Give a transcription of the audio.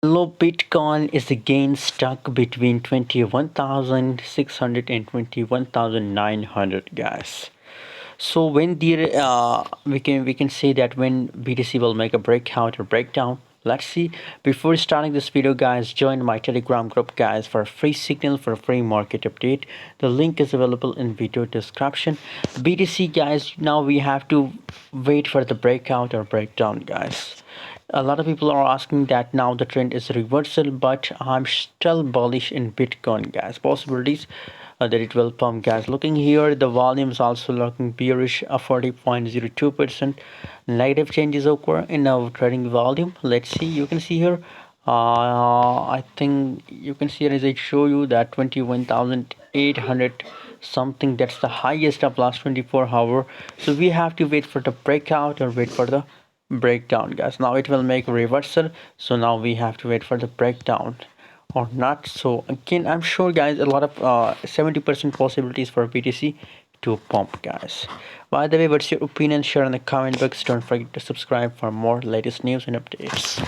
Hello, Bitcoin is again stuck between 21,600 and 21,900, guys. So when we can say that when BTC will make a breakout or breakdown. Let's see. Before starting this video, guys, join my Telegram group, guys, for a free signal for a free market update. The link is available in video description. BTC, guys, now we have to wait for the breakout or breakdown, guys. A lot of people are asking that now the trend is reversal, but I'm still bullish in Bitcoin, guys. Possibilities that it will pump, guys. Looking here, the volume is also looking bearish, 40.02%. Negative changes occur in our trading volume. Let's see. You can see here. I think you can see it as I show you that 21,800 something. That's the highest of last 24 hour. So we have to wait for the breakout or wait for the breakdown, guys. Now it will make a reversal, so now we have to wait for the breakdown or not. So again, I'm sure, guys, a lot of 70% possibilities for BTC to pump, guys. By the way, what's your opinion? Share in the comment box. Don't forget to subscribe for more latest news and updates.